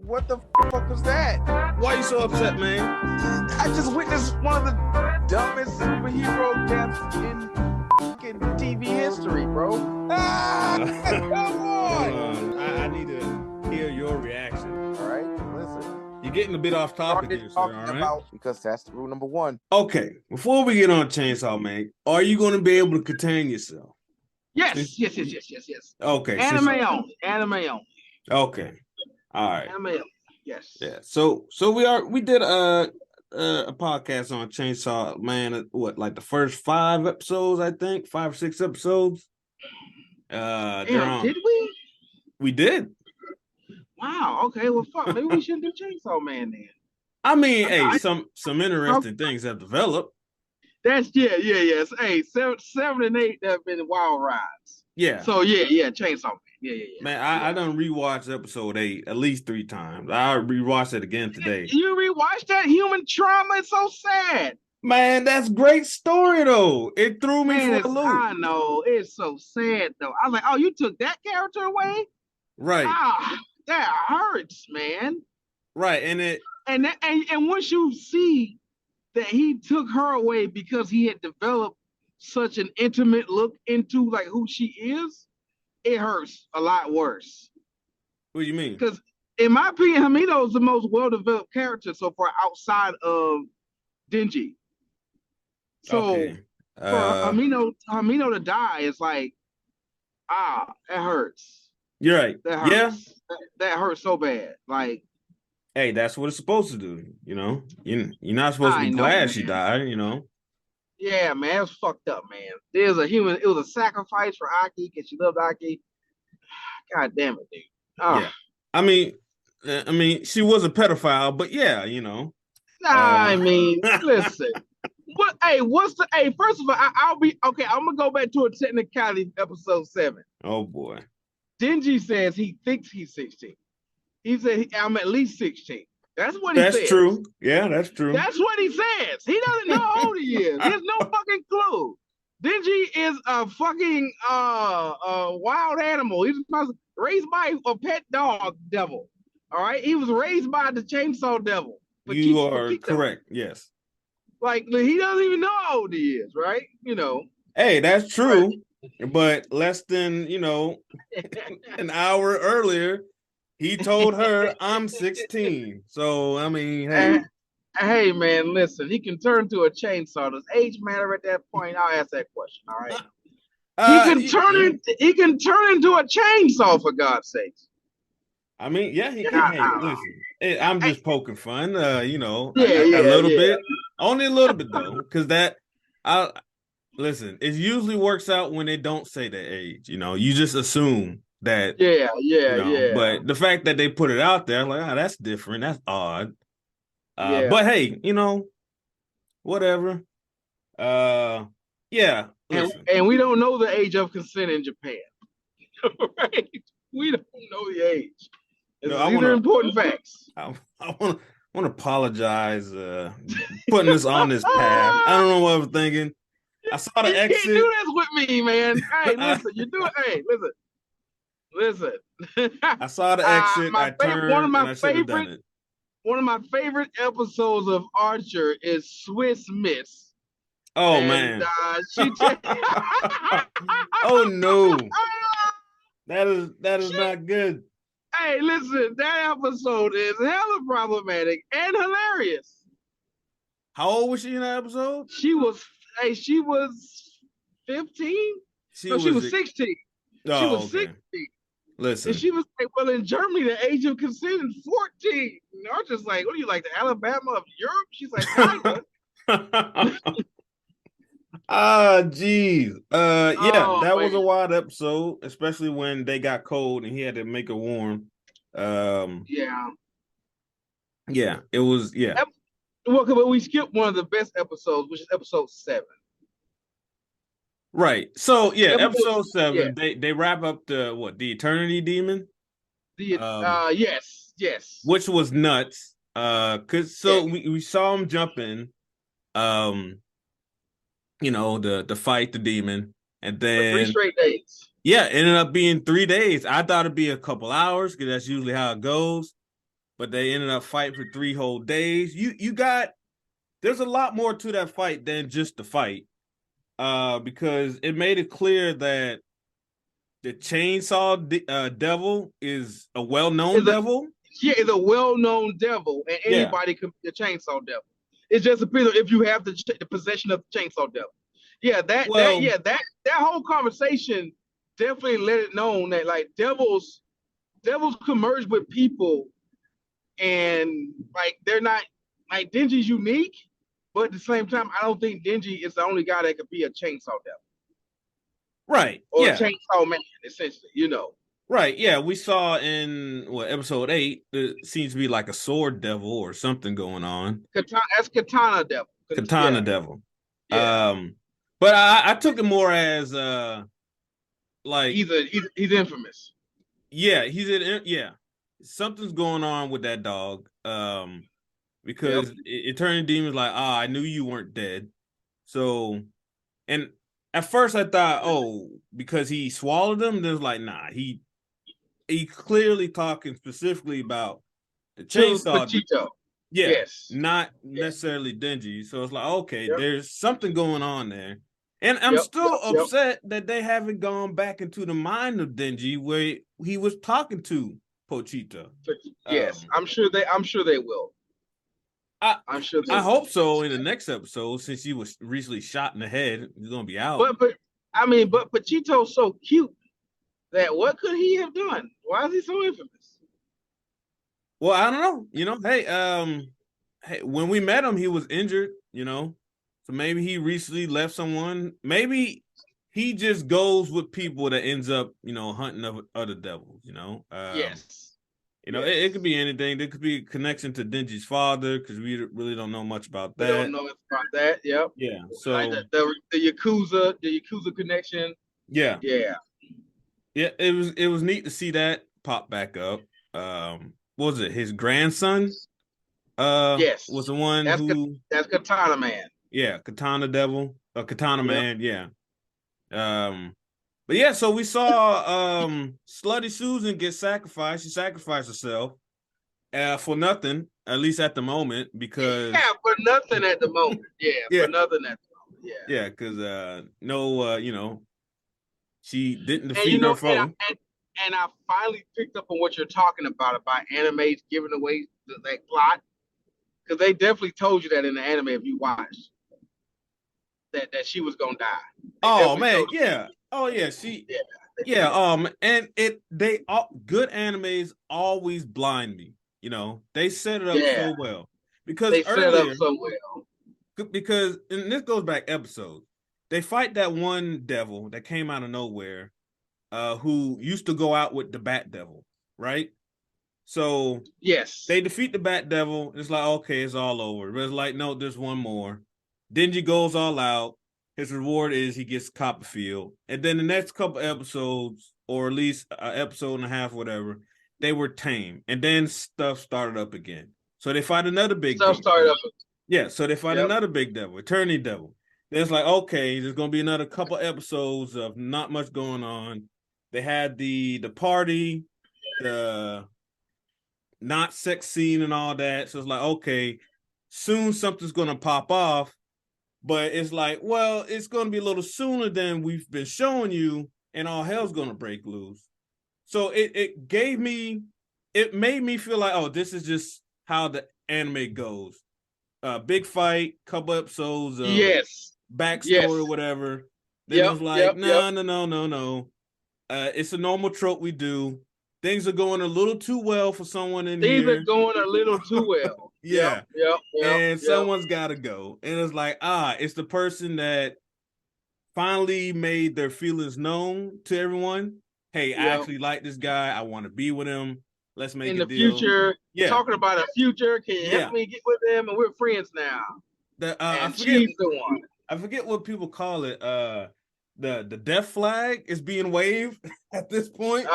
What the fuck was that? Why you so upset, man? I just witnessed one of the dumbest superhero deaths in fucking TV history, bro. Come on! I need to hear your reaction. All right, listen. You're getting a bit off topic here, sir, all right? Because that's rule number one. Okay, before we get on Chainsaw Man, are you going to be able to contain yourself? Yes. Okay. Anime only. Okay. All right. Anime only. Yes. Yeah. So we did a podcast on Chainsaw Man. What, like the first 5 episodes? I think 5 or 6 episodes. Did we? We did. Wow. Okay. Well, fuck. Maybe we shouldn't do Chainsaw Man then. I mean, some interesting things have developed. That's yes. Hey, 7 and 8 have been wild rides. Yeah. So yeah, Chainsaw Man. Yeah. Man, I done rewatched episode 8 at least 3 times. I rewatched it again today. You rewatched that? Human trauma? It's so sad. Man, that's great story though. It threw me for a loop. I know. It's so sad though. I was like, oh, you took that character away? Right. That hurts, man. Right, and once you see that he took her away because he had developed such an intimate look into like who she is, it hurts a lot worse. What do you mean? Because in my opinion, Hamino is the most well-developed character so far outside of Denji. So okay. for Hamino to die is like, it hurts. You're right. That hurts. Yeah. That hurts so bad. Like, hey, that's what it's supposed to do. You know, you're not supposed to be glad she died. You know. Yeah, man, it was fucked up, man. It was a sacrifice for Aki because she loved Aki. God damn it, dude. Yeah. I mean, she was a pedophile, but yeah, you know. I mean, listen. First of all, I'll be okay. I'm gonna go back to a technicality, episode 7. Oh boy. Denji says he thinks he's 16. He said I'm at least 16. That's what he says. That's true. Yeah, that's true. That's what he says. He doesn't know how old he is. He has no fucking clue. Denji is a fucking wild animal. He's raised by a pet dog devil. All right. He was raised by the chainsaw devil. You are correct. Yes. Like he doesn't even know how old he is, right? You know. Hey, that's true. But less than, an hour earlier, he told her I'm 16. So I mean, hey man, listen, he can turn to a chainsaw. Does age matter at that point? I'll ask that question. All right. He can turn into a chainsaw, for God's sakes. I mean, yeah, he can. Hey, listen, I'm just poking fun. A little bit. Only a little bit though, because listen, it usually works out when they don't say their age. You just assume that. Yeah. But the fact that they put it out there, like, that's different. That's odd. But hey, whatever. Yeah. And we don't know the age of consent in Japan. Right? We don't know the age. These are important facts. I want to apologize putting us on this path. I don't know what I was thinking. I saw the exit. You can't do this with me, man. Hey, listen, you do it. Hey, listen. I saw the exit. I turned. One of my favorite episodes of Archer is Swiss Miss. Oh man. Oh no. That is not good. Hey, listen, that episode is hella problematic and hilarious. How old was she in that episode? She was 15? She was 16. Oh, she was 16. Listen. And she was like, well, in Germany, the age of consent is 14. And Archer's like, what are you, like the Alabama of Europe? She's like, geez. That was a wild episode, especially when they got cold and he had to make it warm. Yeah, it was, yeah. Well, but we skipped one of the best episodes, which is episode 7. Right. So episode 7, they wrap up the Eternity Demon? Yes. Which was nuts. We saw him jump in. To fight the demon, and then 3 straight days. Yeah, it ended up being 3 days. I thought it'd be a couple hours because that's usually how it goes. but they ended up fighting for 3 whole days. There's a lot more to that fight than just the fight, because it made it clear that the Chainsaw Devil is a well-known devil. Yeah, it's a well-known devil, and anybody can be a Chainsaw Devil. It's just if you have the possession of the Chainsaw Devil. Yeah, that whole conversation definitely let it known that like devils can merge with people, and like they're not like Denji's unique, but at the same time, I don't think Denji is the only guy that could be a Chainsaw Devil. Right. Or a Chainsaw Man, essentially, Right. Yeah. We saw in episode 8, there seems to be like a sword devil or something going on. That's Katana Devil. Katana Devil. Yeah. But I took it more as like he's infamous. Yeah, something's going on with that dog. Because Eternal Demon's like, I knew you weren't dead. So, and at first I thought, because he swallowed them, there's like, nah, he clearly talking specifically about the chainsaw. Pochito. Yeah, yes. Not necessarily Denji. So it's like, okay, there's something going on there. And I'm still upset that they haven't gone back into the mind of Denji where he was talking to Pochita. Yes, I'm sure they will. I'm sure I hope so in the next episode, since he was recently shot in the head. He's gonna be out. But Pochito's so cute that what could he have done? Why is he so infamous? Well, I don't know. Hey, when we met him, he was injured, so maybe he recently left someone. Maybe he just goes with people that ends up, hunting other devils, Yes. It could be anything. There could be a connection to Denji's father, because we really don't know much about that. We don't know about that. Yep. Yeah. So like the Yakuza connection. Yeah. Yeah. Yeah. It was neat to see that pop back up. What was it? His grandson? Yes. Was the one that's Katana Man. Yeah, Katana Devil. Katana Man. Yeah. But yeah, so we saw Slutty Susan get sacrificed. She sacrificed herself for nothing, at least at the moment, because for nothing at the moment. Yeah. For nothing at the moment. Yeah. Yeah, because she didn't defeat her foe. And I finally picked up on what you're talking about animes giving away that plot, because they definitely told you that in the anime if you watched that she was gonna die. Oh man, yeah. Oh yeah, and good animes always blind me. They set it up so well, because they set it up so well. Because, and this goes back episodes, they fight that one devil that came out of nowhere, who used to go out with the Bat Devil, right? So yes, they defeat the Bat Devil. It's like, okay, it's all over. But it's like, no, there's one more. Denji goes all out. His reward is he gets Copperfield. And then the next couple episodes, or at least an episode and a half, whatever, they were tame. And then stuff started up again. So they fight another big devil. Yeah, so they fight another big devil, Eternity Devil. Then it's like, okay, there's going to be another couple episodes of not much going on. They had the party, the not sex scene and all that. So it's like, okay, soon something's going to pop off. But it's like, well, it's going to be a little sooner than we've been showing you, and all hell's going to break loose. So it made me feel like, oh, this is just how the anime goes. Big fight, couple episodes of backstory or whatever. Then it was like, no. It's a normal trope we do. Things are going a little too well for someone in here. Things are going a little too well. Yeah. And someone's got to go. And it's like, it's the person that finally made their feelings known to everyone. Hey, I actually like this guy. I want to be with him. Let's make a deal. In the future, talking about a future, can you help me get with him? And we're friends now. She's the one. I forget what people call it. The death flag is being waved at this point.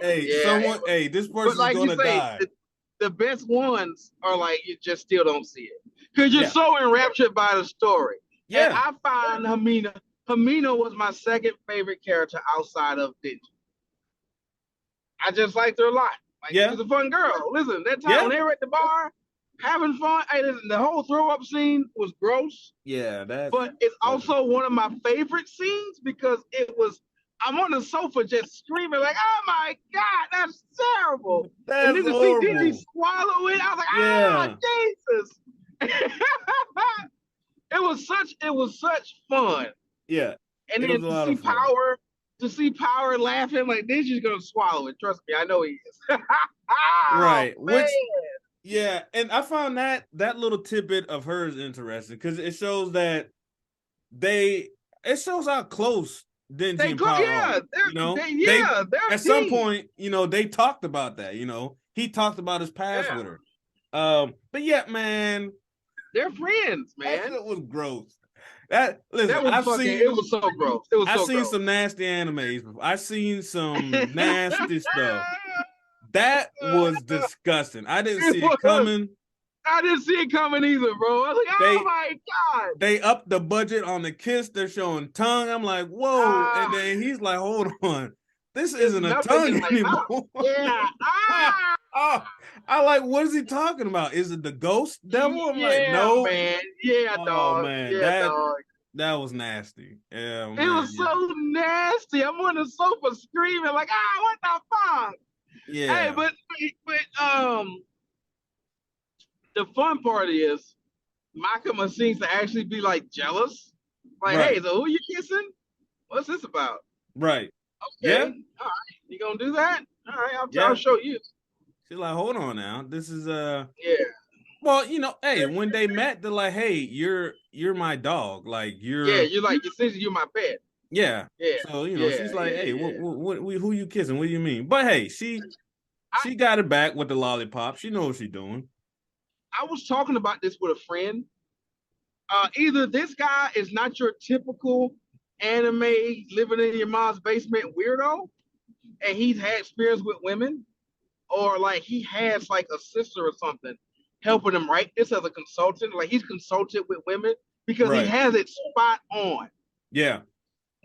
This person's like gonna die. The best ones are like, you just still don't see it because you're so enraptured by the story. Yeah, and I find Hamina. Hamina was my second favorite character outside of Denji. I just liked her a lot. Like, Yeah. she's a fun girl. Listen, that time Yeah. when they were at the bar having fun, hey, listen, the whole throw up scene was gross, Yeah, but it's also one of my favorite scenes because I'm on the sofa just screaming like, "Oh my god, that's terrible!" And that's then to see horrible. Dingy swallow it, I was like, Yeah. "Ah, Jesus!" It was such fun. Yeah. And It then was a lot of fun. to see Power laughing like Dingy's gonna swallow it. Trust me, I know he is. Right. Oh, Which man. yeah, and I found that little tidbit of hers interesting because it shows that it shows how close Denji and Power are. You know, they they're at some point, they talked about that. He talked about his past Yeah. with her. But yeah, man, they're friends, that man. shit was gross. That was it was so gross. It was I've so seen gross. some nasty animes. I've seen some nasty stuff. That was disgusting. I didn't see it coming. I didn't see it coming either, bro. I was like, oh my god. They upped the budget on the kiss. They're showing tongue. I'm like, whoa. And then he's like, hold on. This isn't a tongue like, anymore. Yeah. I like, what is he talking about? Is it the ghost devil? I'm like, no. Man. Yeah, Oh, dog. man. Yeah, dog. That was nasty. Yeah, it was so nasty. I'm on the sofa screaming like, what the fuck? Yeah. Hey, but the fun part is Makima seems to actually be like jealous. Like, right. Hey, so who you kissing? What's this about? Right. Okay. Yeah. All right. You gonna do that? All right, I'll show you. She's like, hold on now. This is Yeah. Well, hey, when they met, they're like, hey, you're my dog. Like you're you're my pet. Yeah. Yeah. So, she's like, hey, who you kissing? What do you mean? But hey, she got it back with the lollipop. She knows what she's doing. I was talking about this with a friend. Either this guy is not your typical anime living in your mom's basement weirdo, and he's had experience with women, or like he has like a sister or something helping him write this as a consultant. Like he's consulted with women because he has it spot on. Yeah.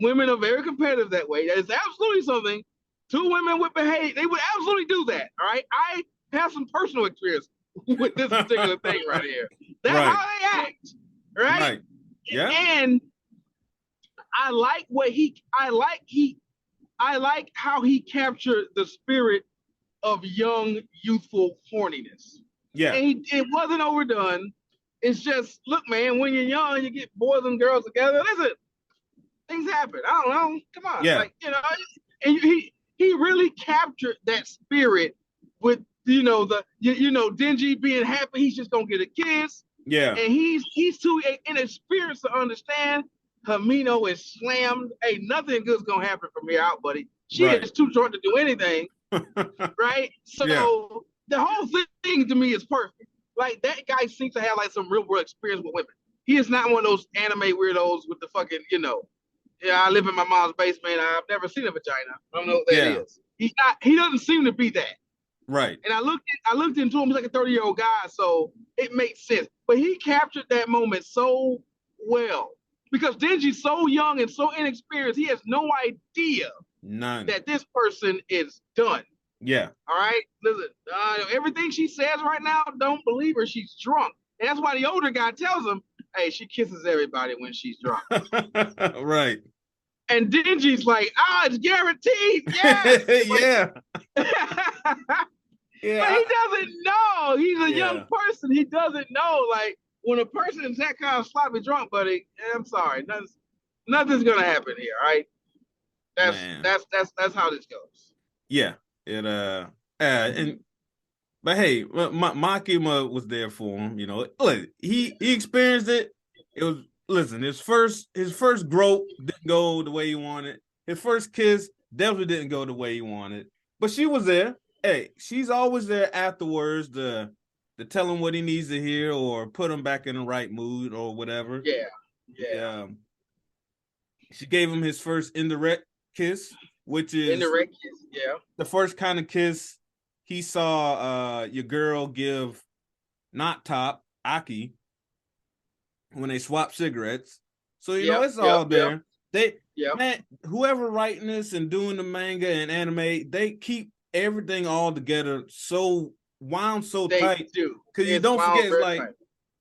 Women are very competitive that way. That is absolutely something. Two women would behave. They would absolutely do that. All right. I have some personal experience with this particular thing right here. That's how they act. Right. Yeah. And I like how he captured the spirit of young, youthful horniness. Yeah. And it wasn't overdone. It's just, look, man, when you're young, you get boys and girls together. Listen, things happen. I don't know. Come on. Yeah. Like, and he really captured that spirit with, Denji being happy he's just gonna get a kiss. Yeah. And he's too inexperienced to understand Hamino is slammed. Hey, nothing good's gonna happen from here out, buddy. She is too short to do anything. Right? So the whole thing to me is perfect. Like that guy seems to have like some real world experience with women. He is not one of those anime weirdos with the fucking, I live in my mom's basement. I've never seen a vagina. I don't know what that is. He's not. He doesn't seem to be that. Right. And I looked into him. He's like a 30-year-old guy, so it makes sense. But he captured that moment so well because Denji's so young and so inexperienced. He has no idea that this person is done. Yeah. All right. Listen, everything she says right now, don't believe her. She's drunk. And that's why the older guy tells him, hey, she kisses everybody when she's drunk. Right. And Denji's like, it's guaranteed. Yes. Yeah. But he doesn't know. He's a young person. He doesn't know. Like, when a person is that kind of sloppy drunk, buddy, I'm sorry. Nothing's gonna happen here, right? That's how this goes. Yeah. But hey, Makima was there for him. Look, he experienced it. It was his first grope didn't go the way he wanted. His first kiss definitely didn't go the way he wanted. But she was there. Hey, she's always there afterwards to tell him what he needs to hear or put him back in the right mood or whatever. Yeah. She gave him his first indirect kiss, which is the first kind of kiss he saw your girl give not Top Aki when they swap cigarettes. So it's all there. Man, whoever writing this and doing the manga and anime, they keep everything all together so wound so They tight. do. Because you It's don't wound forget, it's very like tight.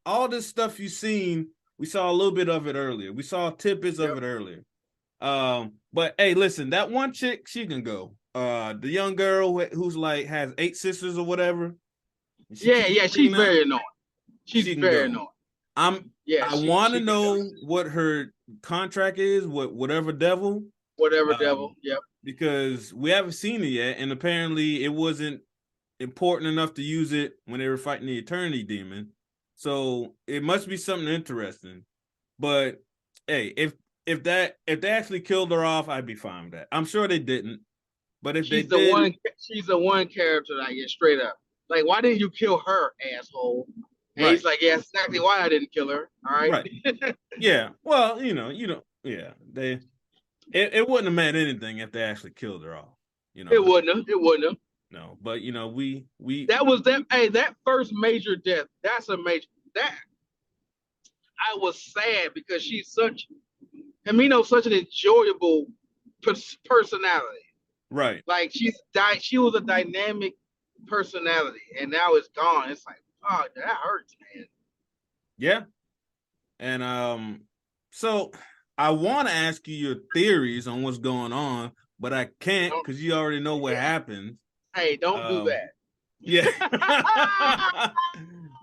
all this stuff you've seen, we saw a little bit of it earlier. We saw tidbits of Yep. it earlier. But hey, listen, that one chick, she can go. The young girl who's like has 8 sisters or whatever. Yeah, she's very annoying. She's She can very go. annoying. I want to know what her contract is, whatever devil. Whatever devil. Yep. Because we haven't seen it yet, and apparently it wasn't important enough to use it when they were fighting the Eternity Demon. So it must be something interesting. But hey, if they actually killed her off, I'd be fine with that. I'm sure they didn't. But if she's they did, she's the one character that I get straight up. Like, why didn't you kill her, asshole? And right. he's like, yeah, that's exactly why I didn't kill her. All right. Right. Yeah. Well, yeah. It wouldn't have meant anything if they actually killed her off. It wouldn't have. No, but we that was that. Hey, that first major death. That's a major that. I was sad because she's such an enjoyable personality. Right. Like she was a dynamic personality, and now it's gone. It's like, oh, that hurts, man. Yeah. And so I want to ask you your theories on what's going on, but I can't because you already know what happens. Hey, don't do that. Yeah.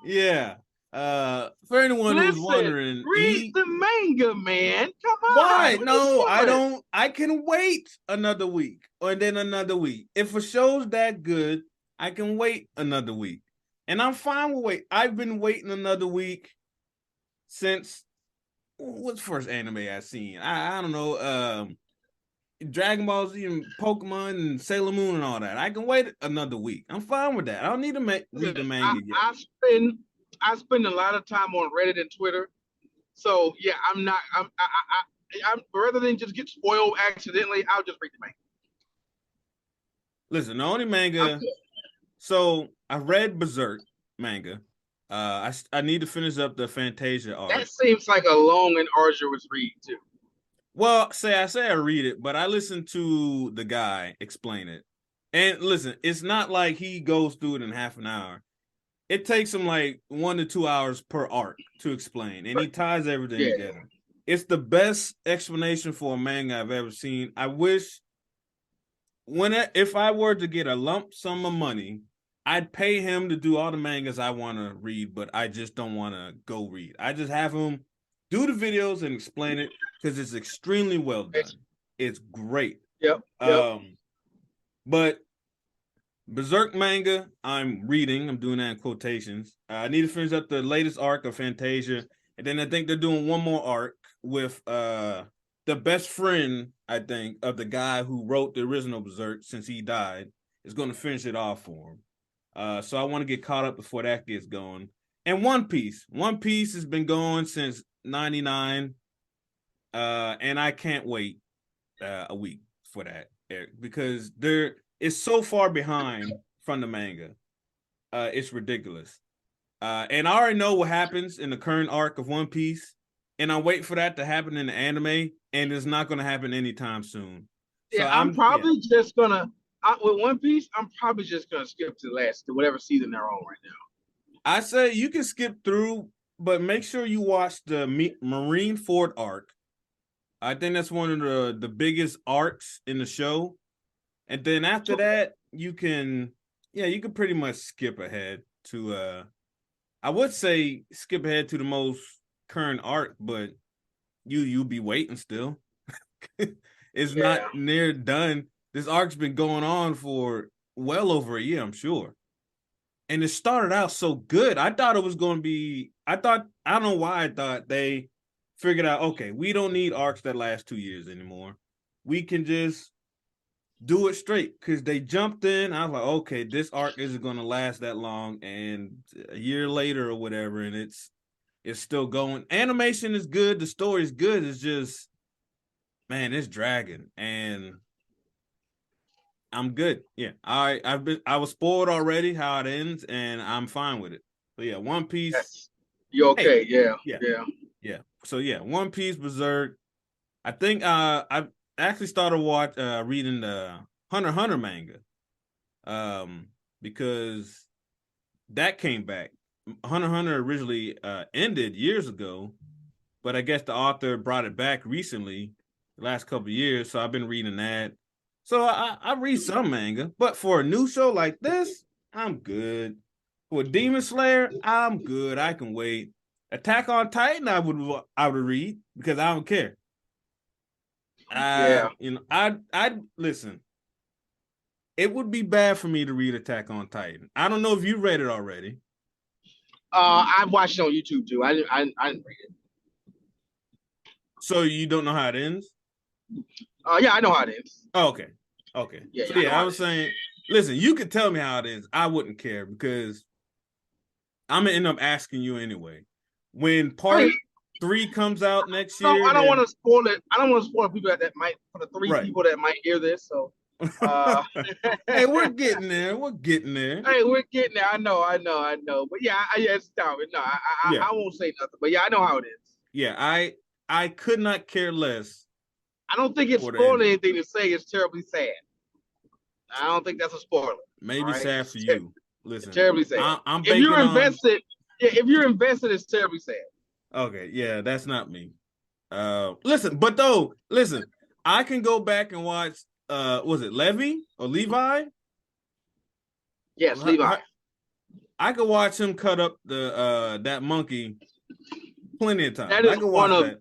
Yeah. For anyone who's wondering, read the manga, man. Come on. Why? No, I don't. I can wait another week or then another week. If a show's that good, I can wait another week. And I'm fine with wait. I've been waiting another week since what's the first anime I've seen? I don't know. Dragon Ball Z and Pokemon and Sailor Moon and all that. I can wait another week. I'm fine with that. I don't need to read the manga yet. I spend a lot of time on Reddit and Twitter, so yeah, I'm rather than just get spoiled accidentally, I'll just read the manga. Listen, the only manga. So I read Berserk manga. I need to finish up the Fantasia arc. That seems like a long and arduous read too. Well, I say I read it, but I listen to the guy explain it. And listen, it's not like he goes through it in half an hour. It takes him like 1 to 2 hours per arc to explain, and he ties everything together. It's the best explanation for a manga I've ever seen. I wish if I were to get a lump sum of money, I'd pay him to do all the mangas I want to read, but I just don't want to go read. I just have him do the videos and explain it because it's extremely well done. It's great. Yep. But Berserk manga, I'm reading. I'm doing that in quotations. I need to finish up the latest arc of Fantasia, and then I think they're doing one more arc with the best friend, I think, of the guy who wrote the original Berserk since he died is going to finish it off for him. So I want to get caught up before that gets going. And One Piece has been going since '99, and I can't wait a week for that, Eric, because it's so far behind from the manga. It's ridiculous. And I already know what happens in the current arc of One Piece, and I'm waiting for that to happen in the anime, and it's not going to happen anytime soon. Yeah, so I'm probably just gonna with One Piece. I'm probably just gonna skip to whatever season they're on right now. I say you can skip through, but make sure you watch the Marineford arc. I think that's one of the biggest arcs in the show. And then after that, you can pretty much skip ahead to I would say skip ahead to the most current arc, but you'll be waiting still. It's not near done. This arc's been going on for well over a year, I'm sure. And it started out so good. I thought it was going to be, I don't know why I thought they figured out, okay, we don't need arcs that last 2 years anymore. We can just do it straight, because they jumped in. I was like, okay, this arc isn't going to last that long, and a year later or whatever, and it's still going. Animation is good, the story is good. It's just, man, it's dragging, and I'm good. Yeah, I was spoiled already how it ends, and I'm fine with it. But yeah, One Piece. Yes. You okay? Hey, yeah. So yeah, One Piece, Berserk. I think I actually started reading the Hunter x Hunter manga. because that came back. Hunter x Hunter originally ended years ago, but I guess the author brought it back recently, the last couple of years. So I've been reading that. So I read some manga, but for a new show like this, I'm good. For Demon Slayer, I'm good. I can wait. Attack on Titan, I would read because I don't care. Yeah. I listen. It would be bad for me to read Attack on Titan. I don't know if you read it already. I watched it on YouTube too. I didn't read it. So you don't know how it ends? Yeah, I know how it ends. Oh, okay. Yeah, so I was saying, listen, you could tell me how it ends. I wouldn't care because I'm gonna end up asking you anyway. When part 3 comes out next year. I don't want to spoil it. I don't want to spoil people that might, for the 3 people that might hear this. So hey, we're getting there. We're getting there. Hey, we're getting there. I know. But yeah, stop it. No, I won't say nothing. But yeah, I know how it is. Yeah, I could not care less. I don't think it's spoiling anything to say it's terribly sad. I don't think that's a spoiler. Maybe sad for you. Listen, it's terribly sad. I'm if you're invested, if you're invested, it's terribly sad. Okay, yeah, that's not me. Listen, I can go back and watch. Was it Levi? Yes, Levi. I could watch him cut up the that monkey plenty of times. That is I could watch that.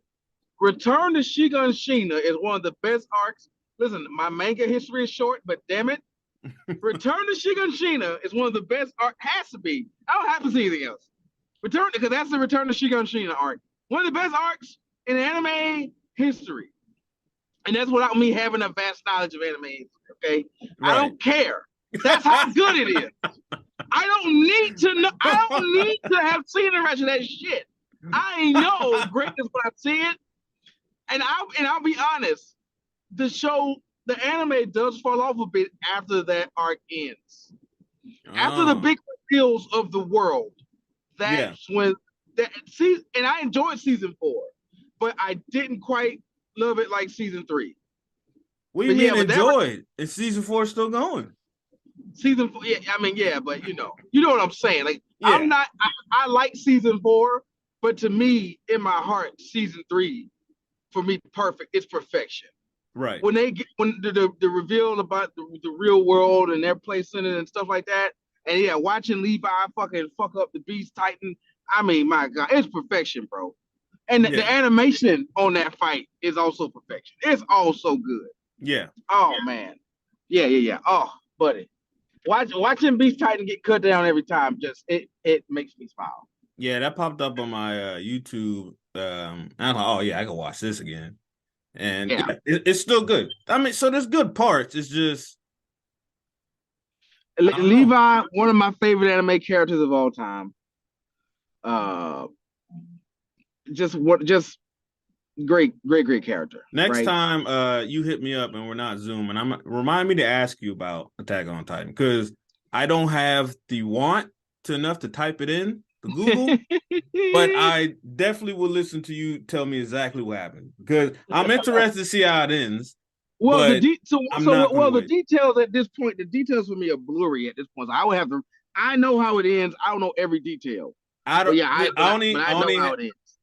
Return to Shigun Shina is one of the best arcs. Listen, my manga history is short, but damn it, Return to Shigun Shina is one of the best arcs. Has to be. I don't have to see anything else. Because that's the Return to Shigun Shina arc. One of the best arcs in anime history. And that's without me having a vast knowledge of anime history, okay? Right. I don't care. That's how good it is. I don't need to know. I don't need to have seen the rest of that shit. I know greatness when I see it. And I'll be honest, the anime does fall off a bit after that arc ends. After the big reveals of the world, that's when and I enjoyed season 4, but I didn't quite love it like season 3. What do you mean enjoyed? And season 4 is still going. Season 4, but you know what I'm saying. Like I like season 4, but to me, in my heart, season 3, for me, it's perfection. Right. When the reveal about the real world and their place in it and stuff like that, and watching Levi fucking fuck up the Beast Titan. I mean, my God, it's perfection, bro. And the animation on that fight is also perfection. It's all so good. Yeah. Oh man. Yeah. Oh, buddy. Watching Beast Titan get cut down every time it makes me smile. Yeah, that popped up on my YouTube. I'm like, oh yeah, I can watch this again. And it's still good. I mean, so there's good parts. It's just Levi, one of my favorite anime characters of all time. Just great character. Next time you hit me up and we're not Zooming, remind me to ask you about Attack on Titan because I don't have the want enough to type it in to Google, but I definitely will listen to you tell me exactly what happened because I'm interested to see how it ends. Well, the details at this point, the details for me are blurry at this point. So I would have to. I know how it ends. I don't know every detail. I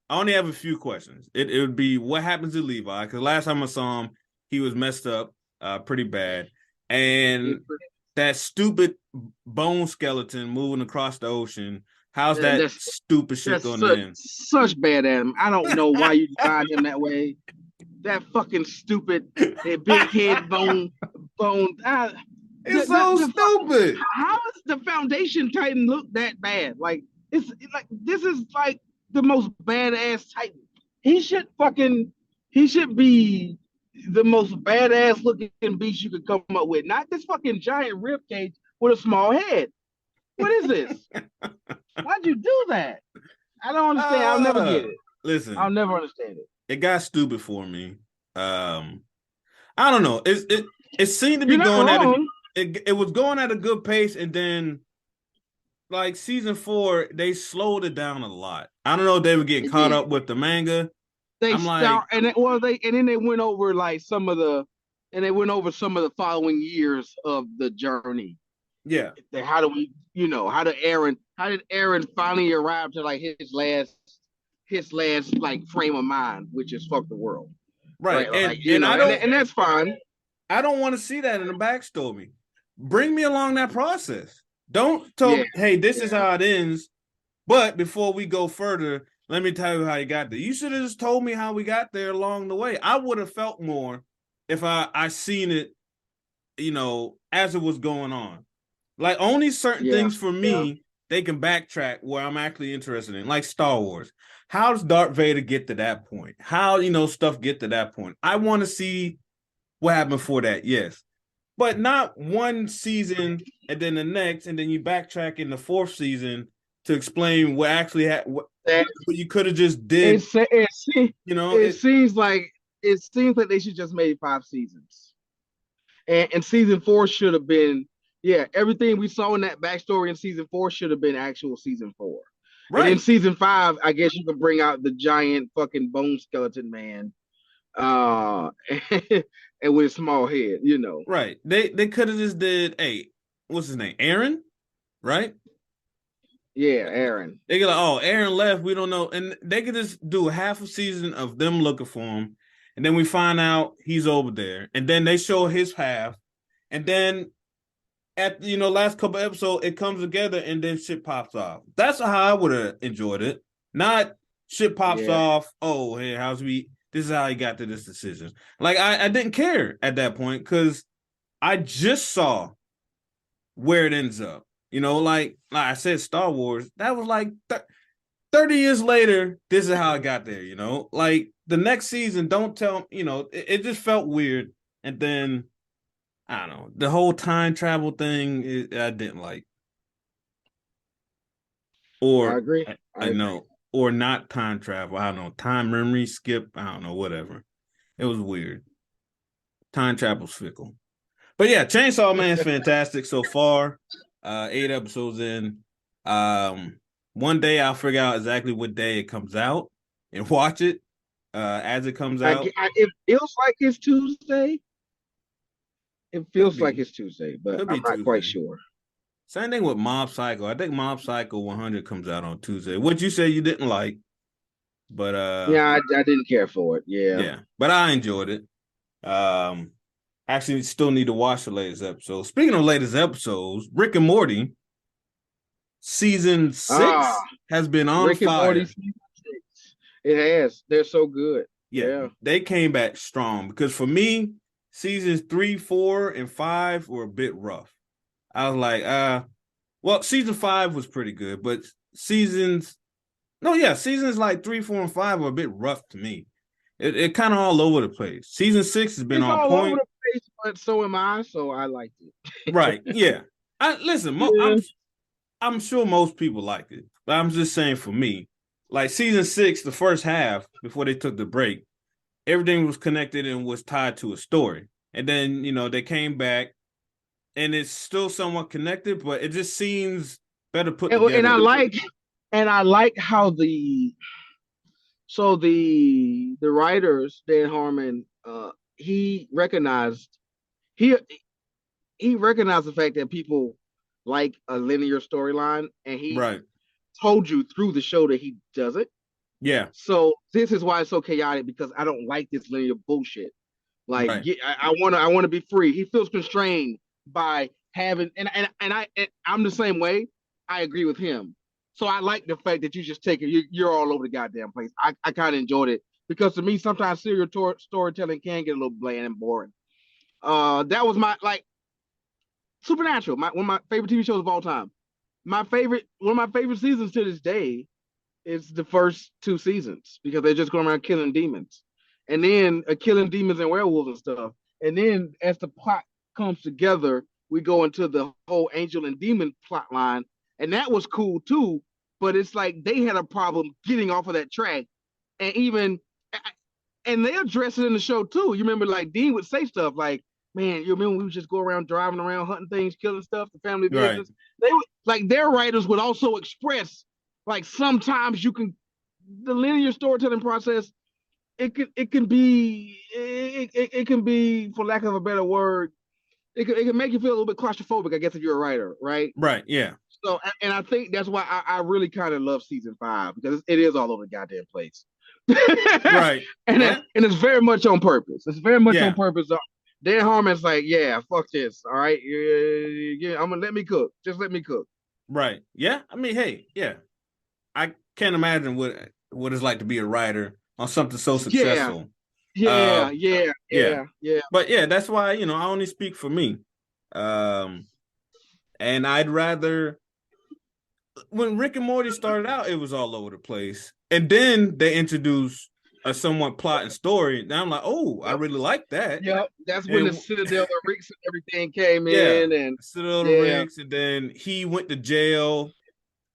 only have a few questions. It would be what happens to Levi because last time I saw him, he was messed up, pretty bad, and that stupid bone skeleton moving across the ocean. How's that stupid shit going to end? Such bad Adam. I don't know why you designed him that way. That fucking stupid, that big head bone. It's so stupid. How does the Foundation Titan look that bad? Like this is like the most badass Titan. He should be the most badass looking beast you could come up with. Not this fucking giant rib cage with a small head. What is this? Why'd you do that? I don't understand. I'll never get it. Listen, I'll never understand it. It got stupid for me. I don't know. It seemed to be going it was going at a good pace, and then like season 4, they slowed it down a lot. I don't know if they were getting caught up with the manga. Then they went over some of the following years of the journey. Yeah. How do we, how did Aaron finally arrive to like his last like frame of mind, which is fuck the world, Right. right? And Like and I don't and that's fine. I don't want to see that in the backstory. Bring me along that process. Don't tell me, hey, this is how it ends. But before we go further, let me tell you how you got there. You should have just told me how we got there along the way. I would have felt more if I seen it, as it was going on. Like only certain things for me, they can backtrack where I'm actually interested in, like Star Wars. How does Darth Vader get to that point? How, stuff get to that point? I want to see what happened for that, yes. But not one season and then the next, and then you backtrack in the fourth season to explain what actually what you could have just did. It seems like they should just made 5 seasons, and season 4 should have been everything we saw in that backstory in season 4 should have been actual season 4. Right. And in season 5, I guess you could bring out the giant fucking bone skeleton man, and with a small head, Right. They could have just did, hey, what's his name? Aaron, right? Yeah, Aaron. They get like, oh, Aaron left. We don't know, and they could just do half a season of them looking for him, and then we find out he's over there, and then they show his half, and then at last couple episodes it comes together, and then shit pops off. That's how I would have enjoyed it. Not shit pops off. Oh, hey, this is how he got to this decision. Like I didn't care at that point because I just saw where it ends up. Like I said, Star Wars, that was like 30 years later, this is how I got there, Like the next season, don't tell, it just felt weird. And then, I don't know, the whole time travel thing, I didn't like. Or, I agree. I know, or not time travel. I don't know, time memory skip, I don't know, whatever. It was weird. Time travel's fickle. But yeah, Chainsaw Man is fantastic so far. 8 episodes in. One day I'll figure out exactly what day it comes out and watch it as it comes out. It feels like it's Tuesday. It feels like it's Tuesday, but I'm not quite sure. Same thing with Mob Psycho. I think Mob Psycho 100 comes out on Tuesday. What you say you didn't like, but I didn't care for it. Yeah, but I enjoyed it. Actually, still need to watch the latest episode. Speaking of latest episodes, Rick and Morty season 6 has been on Rick fire. And Morty season 6. It has. They're so good. Yeah, they came back strong because for me, seasons 3, 4, and 5 were a bit rough. I was like, season 5 was pretty good, but seasons like 3, 4, and 5 were a bit rough to me. It kind of all over the place. Season 6 has been on point. Over the place, but so am I, so I liked it. Right, yeah. I'm sure most people liked it, but I'm just saying for me, like season 6, the first half, before they took the break, everything was connected and was tied to a story. And then, they came back and it's still somewhat connected, but it just seems better put together. And I like how the writers, Dan Harmon, he recognized the fact that people like a linear storyline, and he told you through the show that he doesn't. Yeah. So this is why it's so chaotic, because I don't like this linear bullshit. Like I want to be free. He feels constrained by having, and I'm the same way. I agree with him. So I like the fact that you just take it. You're all over the goddamn place. I kind of enjoyed it, because to me sometimes serial storytelling can get a little bland and boring. That was my Supernatural, one of my favorite TV shows of all time. One of my favorite seasons to this day is the first 2 seasons, because they're just going around killing demons, and then killing demons and werewolves and stuff. And then as the plot comes together, we go into the whole angel and demon plot line, and that was cool too. But it's like they had a problem getting off of that track, and they address it in the show too. You remember, like Dean would say stuff like, "Man, you remember we would just go around driving around hunting things, killing stuff, the family business." They would, like, their writers would also express, like, sometimes the linear storytelling process, it can be, for lack of a better word, it can make you feel a little bit claustrophobic, I guess, if you're a writer, right? Right. Yeah. So, and I think that's why I really kind of love season 5 because it is all over the goddamn place. Right. and Yeah. and it's very much on purpose. It's very much Yeah. on purpose. Dan Harmon's like, yeah, fuck this. All right, yeah, I'm gonna let me cook. Just let me cook. Right. Yeah. I mean, hey, yeah. I can't imagine what it's like to be a writer on something so successful. Yeah. But yeah, that's why, I only speak for me. And I'd rather, when Rick and Morty started out, it was all over the place. And then they introduced a somewhat plot and story. Now I'm like, oh, I really like that. Yep. That's when the Citadel of Ricks and everything came Yeah, in. And Citadel of Ricks, and then he went to jail.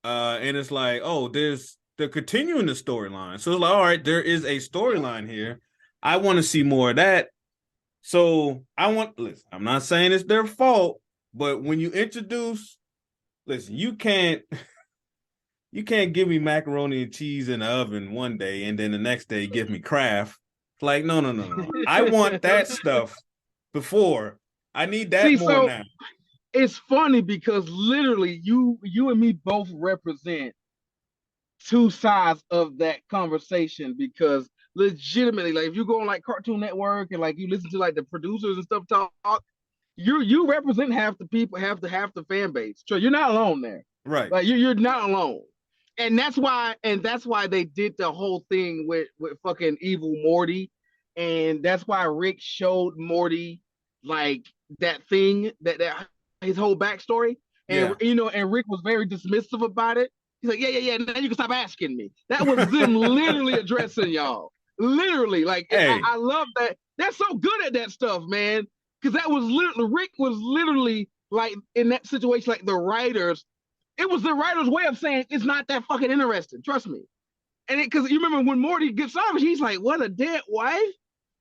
And it's like, oh, they're continuing the storyline. So it's like, all right, there is a storyline here. I want to see more of that. So listen, I'm not saying it's their fault, but when you introduce, listen, you can't give me macaroni and cheese in the oven one day and then the next day give me Kraft. Like, no. I want that stuff before. I need that more now. It's funny because literally you and me both represent two sides of that conversation, because legitimately, like if you go on like Cartoon Network and like you listen to like the producers and stuff talk, you represent half the people, half the fan base. So you're not alone there. Right. Like you're not alone. And that's why they did the whole thing with fucking evil Morty. And that's why Rick showed Morty like that thing that his whole backstory. And and Rick was very dismissive about it. He's like, yeah. Now you can stop asking me. That was them literally addressing y'all. Literally, like I love that. They're so good at that stuff, man. Because that was literally Rick was literally like in that situation, like the writers. It was the writer's way of saying it's not that fucking interesting. Trust me. And because you remember when Morty gets off, he's like, "What, a dead wife?"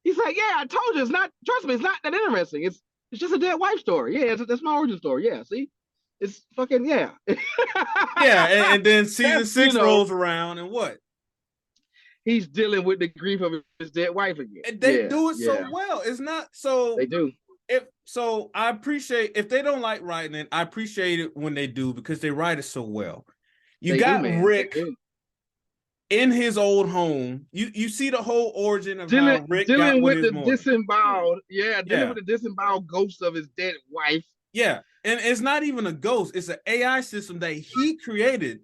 He's like, "Yeah, I told you it's not. Trust me, it's not that interesting. It's just a dead wife story. Yeah, that's my origin story. Yeah, see, it's fucking yeah." Yeah, and then season 6 rolls around, and what? He's dealing with the grief of his dead wife again. And they do it so well. It's not so. They do. I appreciate if they don't like writing it, I appreciate it when they do because they write it so well. You got Rick in his old home. You see the whole origin of how Rick got with his dealing with the disemboweled ghost of his dead wife. Yeah, and it's not even a ghost; it's an AI system that he created,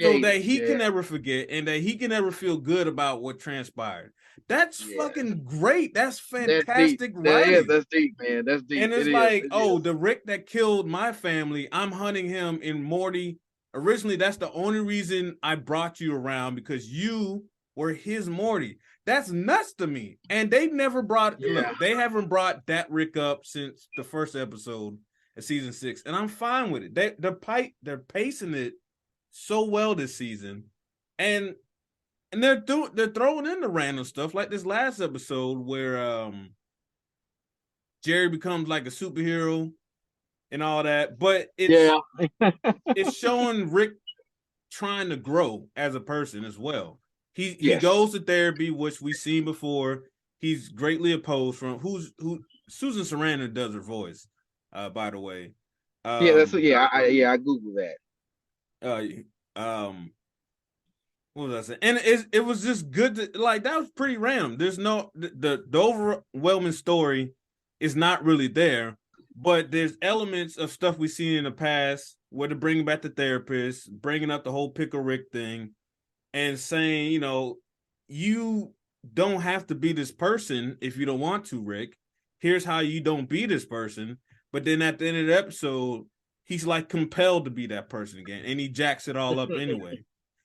so that he can never forget and that he can never feel good about what transpired. That's fucking great. That's fantastic writing. That's deep, man. That's deep. And it's the Rick that killed my family, I'm hunting him in Morty. Originally, that's the only reason I brought you around, because you were his Morty. That's nuts to me. And they never they haven't brought that Rick up since the first episode of season 6. And I'm fine with it. They're pacing it so well this season. And they're throwing in the random stuff like this last episode where Jerry becomes like a superhero and all that, but it's showing Rick trying to grow as a person as well. He goes to therapy, which we've seen before. He's greatly opposed from Susan Sarandon does her voice, by the way. I googled that. What was I saying? And it was just good to, like, that was pretty random. There's no the overwhelming story is not really there, but there's elements of stuff we've seen in the past where they're bringing back the therapist, bringing up the whole Pickle Rick thing, and saying, you don't have to be this person if you don't want to, Rick. Here's how you don't be this person. But then at the end of the episode, he's like compelled to be that person again, and he jacks it all up anyway.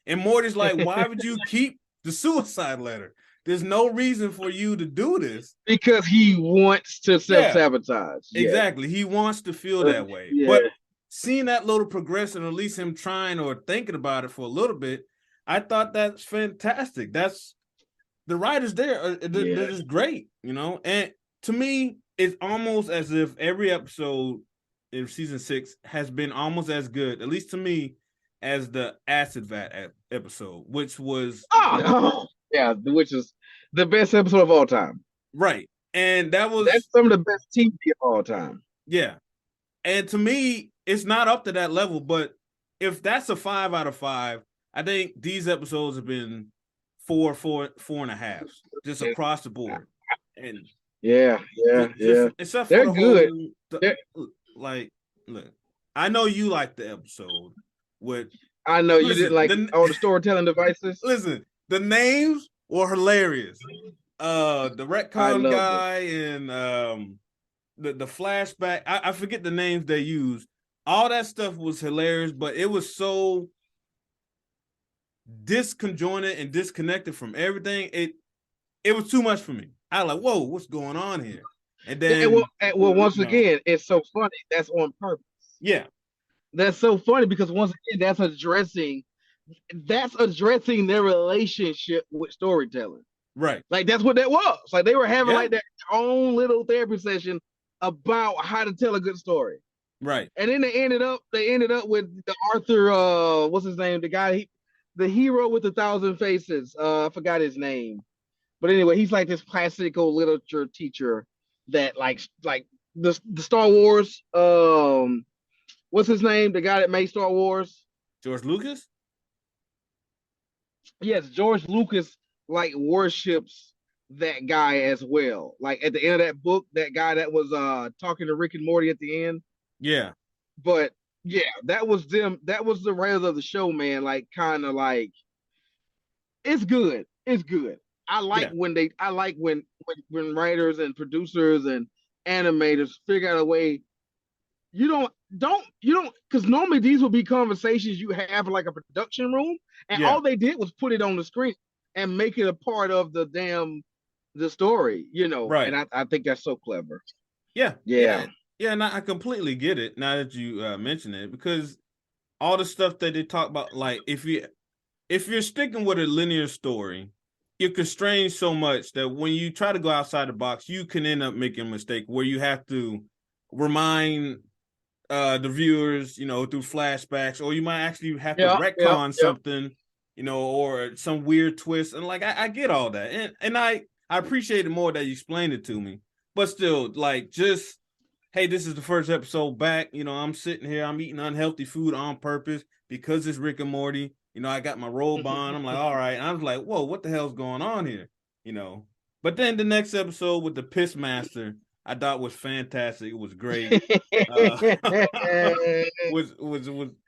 And Morty's like, why would you keep the suicide letter? There's no reason for you to do this. Because he wants to self-sabotage. Yeah. Exactly. He wants to feel that way. Yeah. But seeing that little progression, or at least him trying or thinking about it for a little bit, I thought that's fantastic. That's the writers there. They're just great, And to me, it's almost as if every episode in season 6 has been almost as good, at least to me, as the Acid Vat episode, which was which is the best episode of all time. Right. And that's some of the best TV of all time. Yeah. And to me, it's not up to that level, but if that's a 5 out of 5, I think these episodes have been 4.5, just across the board. And yeah. except for They're the good. whole, like, look, I know you like the episode with. I know you didn't like all the storytelling devices. Listen, the names were hilarious. The retcon guy and the flashback. I forget the names they used. All that stuff was hilarious, but it was so disconjointed and disconnected from everything. It was too much for me. I was like, whoa, what's going on here? And then well, once again, it's so funny. That's on purpose. Yeah. That's so funny because once again, that's addressing their relationship with storytelling. Right. Like that's what that was. Like they were having like their own little therapy session about how to tell a good story. Right. And then they ended up with the Arthur, what's his name? The guy, the hero with 1,000 faces. I forgot his name. But anyway, he's like this classical literature teacher that like the Star Wars, what's his name? The guy that made Star Wars? George Lucas? Yes, George Lucas like worships that guy as well. Like at the end of that book, that guy that was talking to Rick and Morty at the end. Yeah. But yeah, that was them. That was the writers of the show, man. Like kind of like it's good. It's good. I like when writers and producers and animators figure out a way. You don't because normally these would be conversations you have in like a production room, and all they did was put it on the screen and make it a part of the story, you know. Right. And I think that's so clever. Yeah. Yeah. And I completely get it now that you mention it, because all the stuff that they talk about, like if you're sticking with a linear story, you're constrained so much that when you try to go outside the box, you can end up making a mistake where you have to remind the viewers, you know, through flashbacks, or you might actually have to retcon something, you know, or some weird twist. And like I get all that, and I appreciate it more that you explained it to me. But still, like, just hey, this is the first episode back. You know, I'm sitting here, I'm eating unhealthy food on purpose because it's Rick and Morty. You know, I got my robe on. I'm like, all right. And I was like, whoa, what the hell's going on here? You know. But then the next episode with the Piss Master, I thought was fantastic. It was great. Was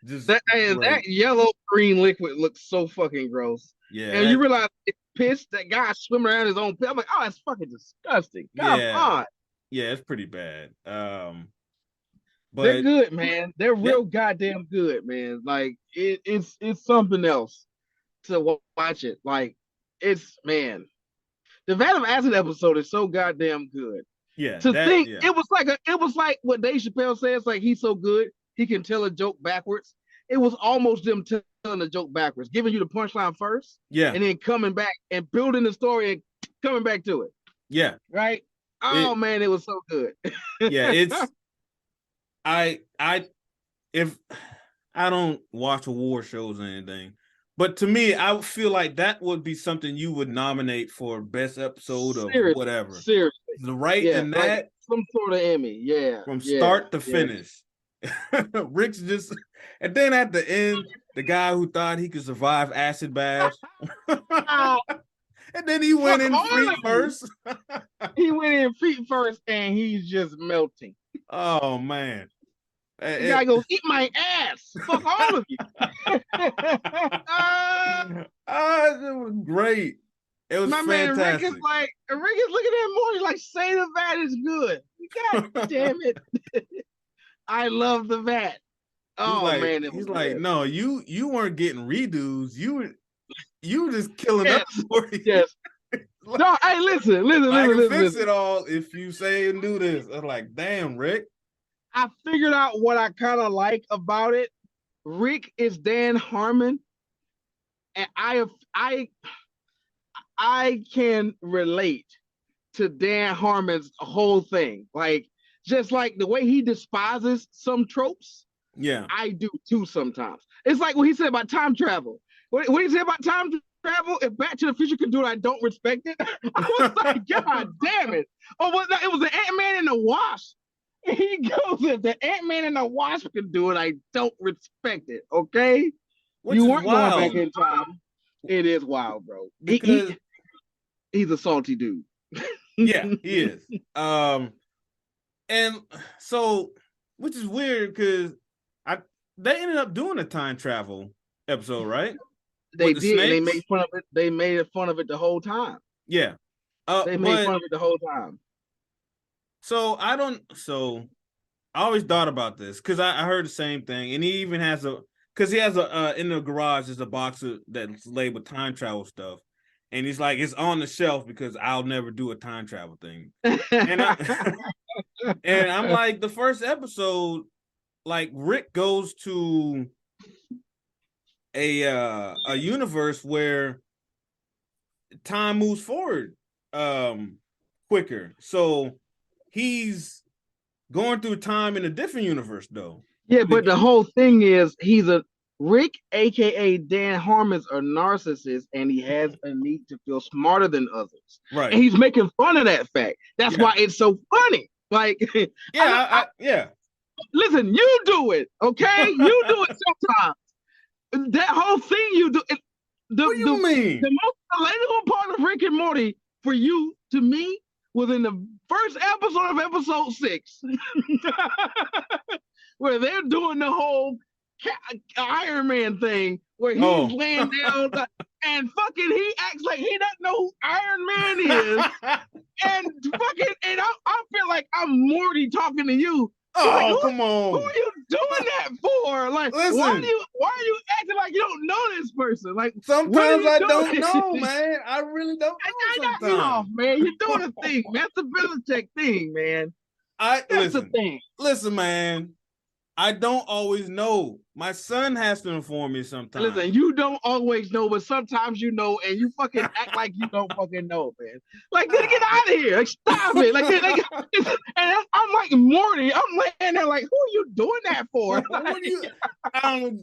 just that yellow green liquid looks so fucking gross. Yeah. And you realize it's piss, that guy swimming around his own piss. I'm like, oh, that's fucking disgusting. Come on. Yeah, it's pretty bad. But they're good, man. They're real goddamn good, man. Like it's something else to watch it. Like it's, man, the Vat of Acid episode is so goddamn good. Yeah. It was like what Dave Chappelle says, like he's so good he can tell a joke backwards. It was almost them telling the joke backwards, giving you the punchline first, and then coming back and building the story and coming back to it. Yeah. Right. Oh man, it was so good. Yeah, it's if I don't watch award shows or anything, but to me, I would feel like that would be something you would nominate for best episode of whatever. Seriously, the in that, like some sort of Emmy, from start to finish. Rick's just, and then at the end, the guy who thought he could survive acid baths. And then he went in feet first. He went in feet first, and he's just melting. Oh man! The guy goes, "Eat my ass, fuck all of you." It was great. It was fantastic. Man, Rick is looking at Morty like, "Say the Vat is good." God damn it! I love the Vat. Oh man, he's like, no, you weren't getting redos. You were just killing up for you. Yes. No, hey, listen. I can fix it all if you say and do this. I'm like, damn, Rick. I figured out what I kind of like about it. Rick is Dan Harmon, and I can relate to Dan Harmon's whole thing. Like, just like the way he despises some tropes. Yeah, I do too sometimes. It's like what he said about time travel. What did he say about time travel? If Back to the Future can do it, I don't respect it. I was like, God damn it. Oh, it was the Ant-Man and the Wasp. He goes, if the Ant-Man and the Wasp can do it, I don't respect it. Okay, Which you is weren't wild going back in time. It is wild, bro. because He's a salty dude. yeah, he is. And so, which is weird because they ended up doing a time travel episode, right? They With the did, and they snakes? made fun of it. They made fun of it the whole time. Yeah. They made But fun of it the whole time. so I always thought about this because I heard the same thing, and he even has because he has in the garage there's a box that's labeled time travel stuff, and he's like, it's on the shelf because I'll never do a time travel thing. And and I'm like, the first episode, like Rick goes to a universe where time moves forward quicker. So he's going through time in a different universe though. Yeah, but the whole thing is Rick, aka Dan Harmon's a narcissist, and he has a need to feel smarter than others. Right. And he's making fun of that fact. That's why it's so funny. Like, yeah, yeah. Listen, you do it, okay? You do it sometimes. That whole thing you do. What do you mean? The most relatable part of Rick and Morty for you, to me, was in the first episode of episode 6, where they're doing the whole Iron Man thing, where he's laying down and fucking he acts like he doesn't know who Iron Man is, and fucking and I feel like I'm Morty talking to you. Oh, like, come on! Who are you doing that for? Like, listen, why are you acting like you don't know this person? Like, sometimes I don't know, man. I really don't know. Sometimes, off, man, you're doing a thing, man. That's a Belichick thing, man. That's the thing. Listen, man. I don't always know. My son has to inform me sometimes. Listen, you don't always know, but sometimes you know, and you fucking act like you don't fucking know, man. Like, get out of here. Like, stop it. And I'm like Morty. I'm laying there like, who are you doing that for? I don't know what you're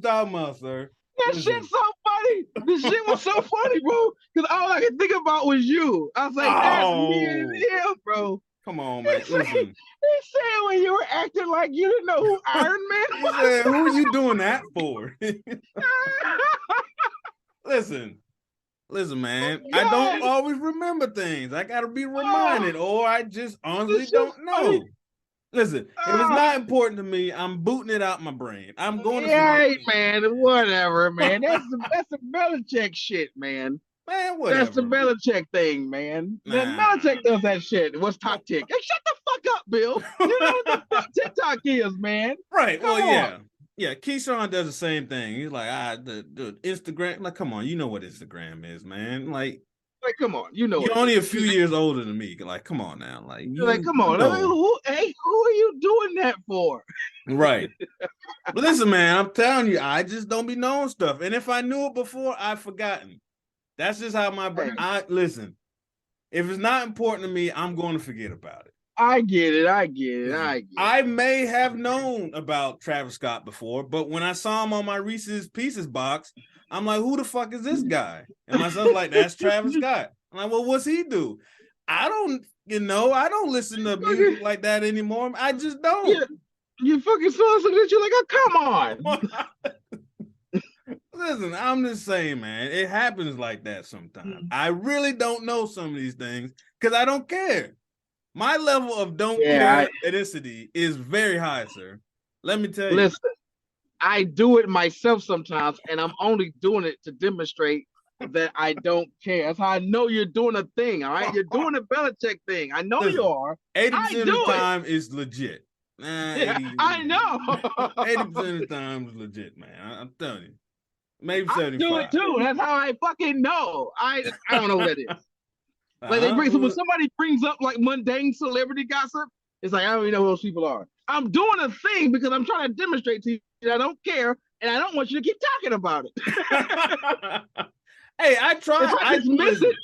talking about, sir. That shit's so funny. This shit was so funny, bro. Because all I could think about was you. I was like, that's me and him, bro. Come on, man. Listen. He said when you were acting like you didn't know who Iron Man was. He said, who are you doing that for? Listen, man. I don't always remember things. I gotta be reminded, or I just honestly don't know. Funny. Listen, if it's not important to me, I'm booting it out my brain. I'm going to. Hey, man, whatever, man. That's the Belichick shit, man. Man, whatever. That's the Belichick thing, man. Belichick does that shit. What's top tick? Hey, shut the fuck up, Bill. You know what the fuck TikTok is, man. Right. Come on. Yeah. Keyshawn does the same thing. He's like, the Instagram. Like, come on, you know what Instagram is, man. Like, come on, you know. You're only a few years older than me. Like, come on now. Like, come on. Like, who are you doing that for? Right. But listen, man, I'm telling you, I just don't be knowing stuff. And if I knew it before, I've forgotten. That's just how my brain. Listen. If it's not important to me, I'm going to forget about it. I get it. I may have known about Travis Scott before, but when I saw him on my Reese's Pieces box, I'm like, who the fuck is this guy? And my son's like, that's Travis Scott. I'm like, well, what's he do? I don't listen to music like that anymore. I just don't. Yeah. You fucking saw something that you're like, oh, come on. Listen, I'm just saying, man, it happens like that sometimes. I really don't know some of these things because I don't care. My level of care ethnicity is very high, sir. Let me tell you. Listen, I do it myself sometimes, and I'm only doing it to demonstrate that I don't care. That's how I know you're doing a thing, all right? You're doing a Belichick thing. I know you are. 80% of the time is legit. I know. 80% of the time is legit, man. I'm telling you. Maybe 75. I do it too. That's how I fucking know. I don't know what it is. Like when somebody brings up like mundane celebrity gossip, it's like I don't even know who those people are. I'm doing a thing because I'm trying to demonstrate to you that I don't care and I don't want you to keep talking about it. Hey, I try. If I dismiss it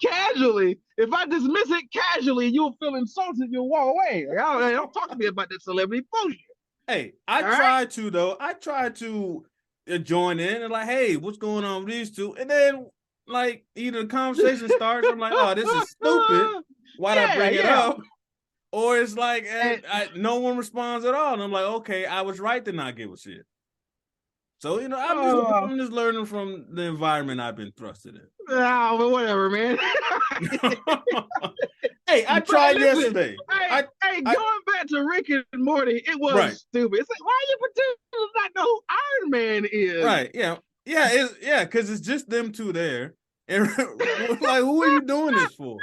casually, you'll feel insulted. You'll walk away. Like, don't talk to me about that celebrity bullshit. Hey, I try to join in and like, hey, what's going on with these two? And then like either the conversation starts, I'm like, oh, this is stupid. Why'd I bring it up? Or it's like no one responds at all, and I'm like, okay, I was right to not give a shit. So I'm just learning from the environment I've been thrusted in. No, but whatever, man. Hey, I tried yesterday. Hey, going back to Rick and Morty, it was stupid. It's like, why are you pretending not know who Iron Man is? Right? Yeah, because it's just them two there, and like, who are you doing this for?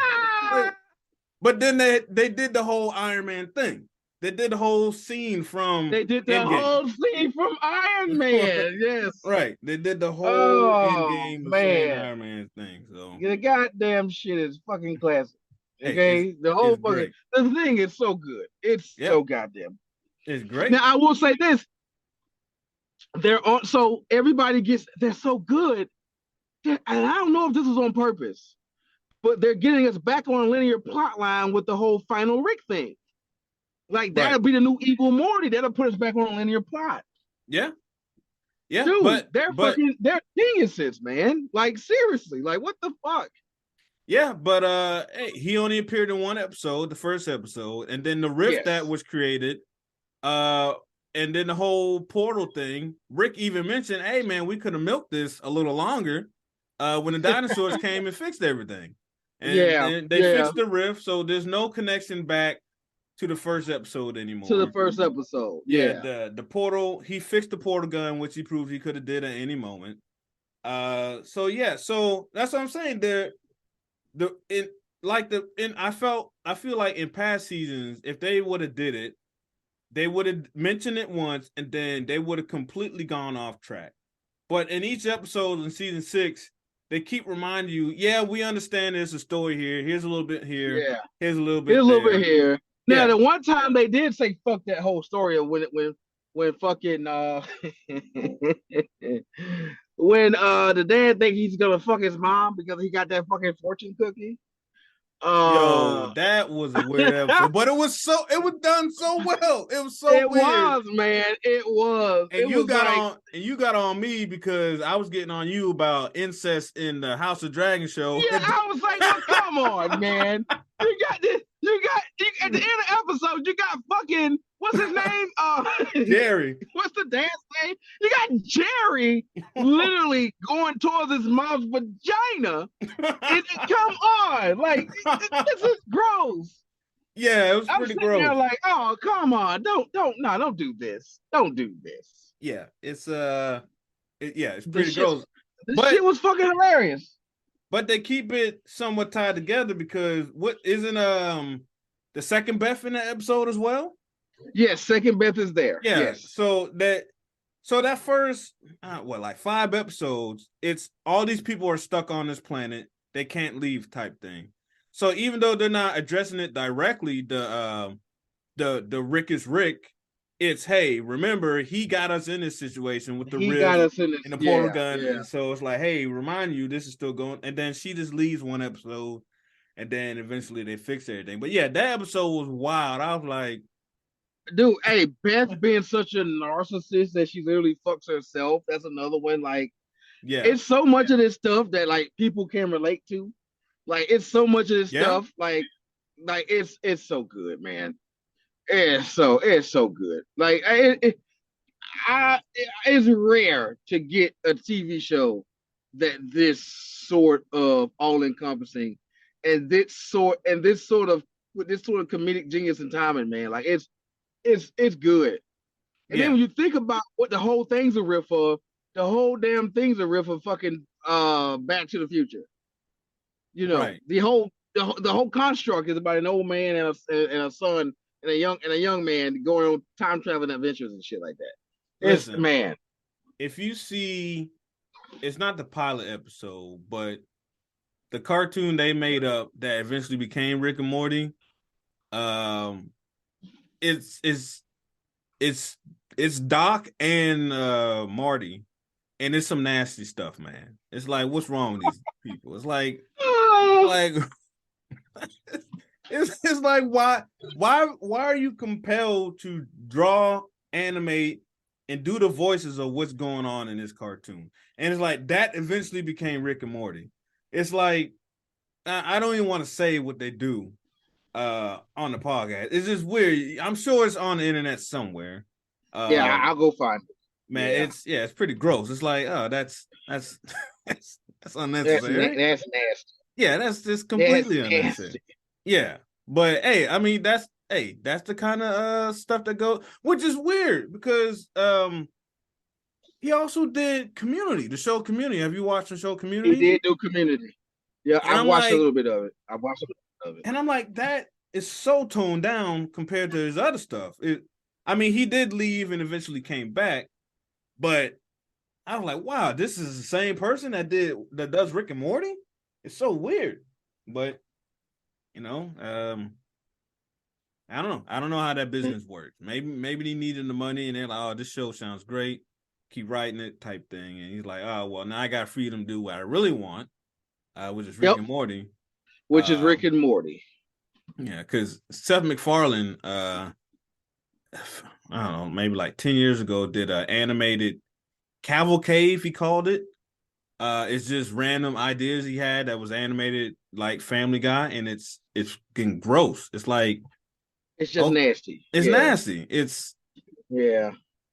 But then they did the whole Iron Man thing. They did the whole scene from. They did the whole scene from Iron Man. Yes. Right. They did the whole Endgame Iron Man thing. So the goddamn shit is fucking classic. Okay, hey, the whole fucking the thing is so good. It's so goddamn. It's great. Now I will say this: so everybody they're so good, and I don't know if this is on purpose, but they're getting us back on a linear plot line with the whole final Rick thing. Like that'll be the new evil Morty. That'll put us back on a linear plot. Yeah. Dude, they're geniuses, man. Like seriously, like what the fuck? Yeah, but hey, he only appeared in one episode, the first episode, and then the rift that was created, and then the whole portal thing. Rick even mentioned, "Hey, man, we could have milked this a little longer when the dinosaurs came and fixed everything." And they fixed the rift, so there's no connection back to the first episode anymore. To the first episode, the portal. He fixed the portal gun, which he proved he could have did at any moment. So that's what I'm saying. I feel like in past seasons, if they would have did it, they would have mentioned it once and then they would have completely gone off track. But in each episode in season 6, they keep reminding you, we understand there's a story here. Here's a little bit here. Here's a little bit. Here's a little bit here. Now the one time they did say fuck that whole story of when fucking when the dad think he's gonna fuck his mom because he got that fucking fortune cookie. Yo, that was a weird episode, but it was done so well. It was so weird. Was, man. It was. And you got on me because I was getting on you about incest in the House of Dragon show. Yeah, I was like, well, come on, man. You got this. You at the end of the episode, you got fucking what's his name? Jerry. What's the dance name? You got Jerry literally going towards his mom's vagina. Come on, like this is gross. Yeah, it was pretty gross. There like, oh, come on, don't do this. Don't do this. Yeah, it's it's pretty gross. This shit was fucking hilarious. But they keep it somewhat tied together because what isn't the second Beth in the episode as well? Yes, second Beth is there. Yeah. Yes. So that first 5 episodes, it's all these people are stuck on this planet. They can't leave type thing. So even though they're not addressing it directly, the Rick is Rick. It's, hey, remember, he got us in this situation with the rift and the portal gun. Yeah. And so it's like, hey, remind you, this is still going. And then she just leaves one episode, and then eventually they fix everything. But yeah, that episode was wild. I was like, dude, hey, Beth being such a narcissist that she literally fucks herself. That's another one. Like, it's so much of this stuff that like people can relate to. Like, it's so much of this stuff. Like it's so good, man. It's so good. Like it's rare to get a TV show that this sort of all encompassing and this sort of comedic genius and timing, man. Like it's good. And then when you think about what the whole thing's a riff of, the whole damn thing's a riff of fucking Back to the Future. You know, the whole construct is about an old man and a son and a young man going on time traveling adventures and shit like that. Listen, man. If you see, it's not the pilot episode, but the cartoon they made up that eventually became Rick and Morty. It's Doc and Marty, and it's some nasty stuff, man. It's like, what's wrong with these people? It's like it's like why are you compelled to draw, animate, and do the voices of what's going on in this cartoon? And it's like that eventually became Rick and Morty. It's like I don't even want to say what they do, on the podcast. It's just weird. I'm sure it's on the internet somewhere. I'll go find it. Man, it's pretty gross. It's like, oh, that's that's unnecessary. That's nasty. Yeah, that's just completely unnecessary. Yeah, but hey, I mean that's the kind of stuff that goes, which is weird because he also did Community, the show Community. Have you watched the show Community? He did do Community. Yeah, I watched a little bit of it. And I'm like, that is so toned down compared to his other stuff. I mean, he did leave and eventually came back, but I was like, wow, this is the same person that does Rick and Morty. It's so weird, but I don't know. I don't know how that business works. Maybe they needed the money and they're like, oh, this show sounds great. Keep writing it type thing. And he's like, oh, well, now I got freedom to do what I really want, which is Rick and Morty. Which is Rick and Morty. Yeah, because Seth MacFarlane, I don't know, maybe like 10 years ago, did an animated Cavalcade, he called it. It's just random ideas he had that was animated like Family Guy, and it's getting gross. It's like it's just nasty. It's nasty.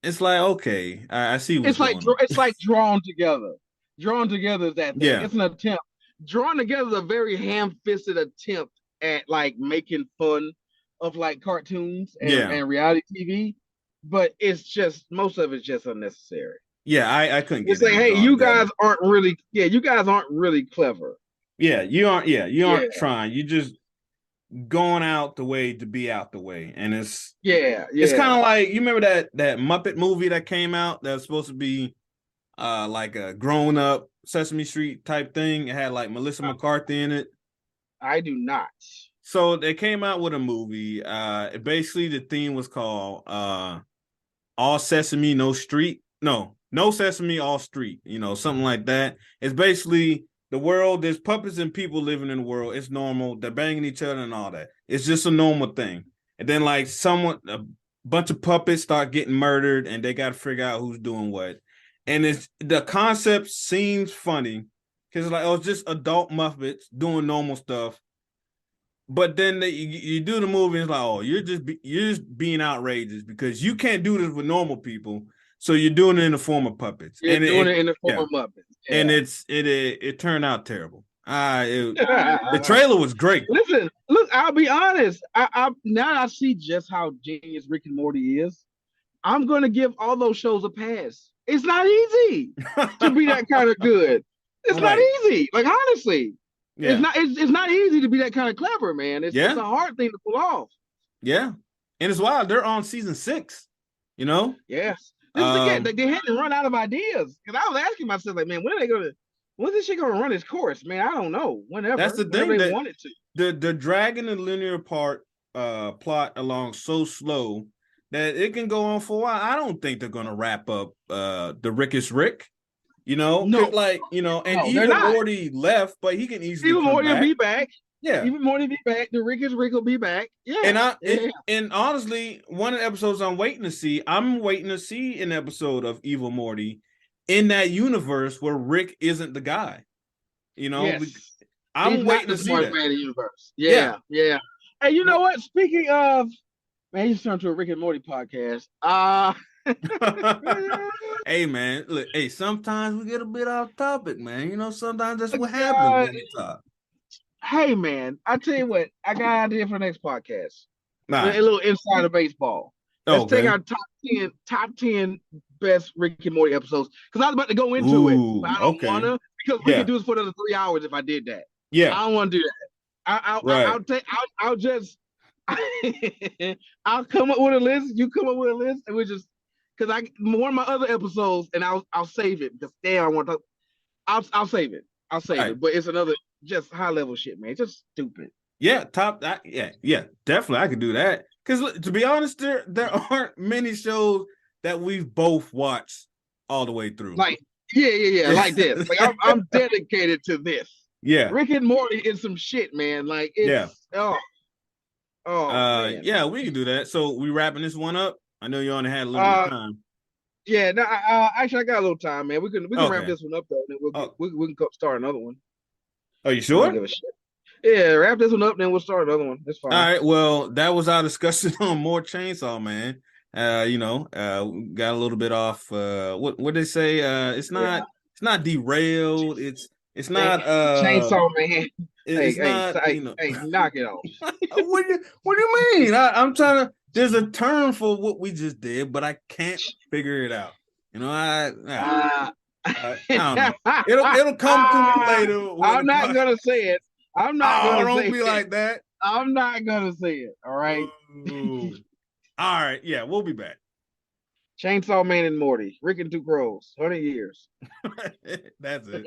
It's like, okay, I see what's going on. It's like Drawn Together. Drawn Together is that thing. Yeah. It's an attempt. Drawn Together is a very ham-fisted attempt at like making fun of like cartoons and reality TV, but it's just most of it's just unnecessary. Yeah, I couldn't get it. It's like, hey, you guys aren't really clever. Yeah, you aren't trying. You just going out the way to be out the way. And it's it's kind of like, you remember that Muppet movie that came out that was supposed to be like a grown up Sesame Street type thing. It had like Melissa McCarthy in it. I do not. So they came out with a movie. Basically the theme was called All Sesame, No Street. No Sesame, All Street. Something like that. It's basically the world, there's puppets and people living in the world. It's normal. They're banging each other and all that. It's just a normal thing. And then like a bunch of puppets start getting murdered and they got to figure out who's doing what. And the concept seems funny because it's like, oh, it's just adult Muppets doing normal stuff. But then you do the movie and it's like, oh, you're just being outrageous because you can't do this with normal people. So you're doing it in the form of puppets. You're doing it in the form of Muppets. Yeah. And it turned out terrible. The trailer was great. Listen, look, I'll be honest. I now I see just how genius Rick and Morty is. I'm going to give all those shows a pass. It's not easy to be that kind of good. It's not easy. Like, honestly, it's not easy to be that kind of clever, man. It's a hard thing to pull off. Yeah, and it's wild. They're on season 6. Yes. They had to run out of ideas because I was asking myself, like, man, when's this shit gonna run its course? Man, I don't know. Whenever. That's the thing. They wanted to. The dragging the linear plot along so slow that it can go on for a while. I don't think they're gonna wrap up the Rick is Rick. No, like and even Morty left, but he can easily. Even Morty will be back. Yeah, even Morty will be back. The Rick is Rick will be back. Yeah, and honestly, one of the episodes I'm waiting to see an episode of Evil Morty in that universe where Rick isn't the guy. I'm waiting to see that. Man universe. Yeah. Hey, you know what? Speaking of, man, you just turned to a Rick and Morty podcast. Hey man, look, sometimes we get a bit off topic, man. Sometimes that's what happens when we talk. Hey man, I tell you what, I got an idea for the next podcast. A little inside of baseball. Let's take our top 10 best Rick and Morty episodes. Because I was about to go into it, but I don't want to, because we can do this for another 3 hours if I did that. Yeah, I don't want to do that. I'll come up with a list. You come up with a list, and we just because one of my other episodes, and I'll save it because damn, I want to. I'll save it. It, but it's another just high level shit, man. It's just stupid. Yeah, definitely. I could do that because to be honest, there aren't many shows that we've both watched all the way through. Like like this. Like I'm dedicated to this. Yeah, Rick and Morty is some shit, man. Like it's man. Yeah, we can do that. So we wrapping this one up. I know you only had a little time. Yeah, no, actually I got a little time, man. We can wrap this one up though, and we can start another one. Are you sure? Yeah, wrap this one up, then we'll start another one. It's fine. All right. Well, that was our discussion on more Chainsaw Man. Got a little bit off. What they say? It's not derailed. It's not Chainsaw Man. it's not, Knock it off. what do you mean? I'm trying to. There's a term for what we just did, but I can't figure it out. I don't know. It'll come to me later. I'm not gonna say it. I'm not gonna don't say be it. like that. I'm not gonna say it. All right. All right. Yeah, we'll be back. Chainsaw Man and Morty. Rick and Two Crows. 100 years. That's it.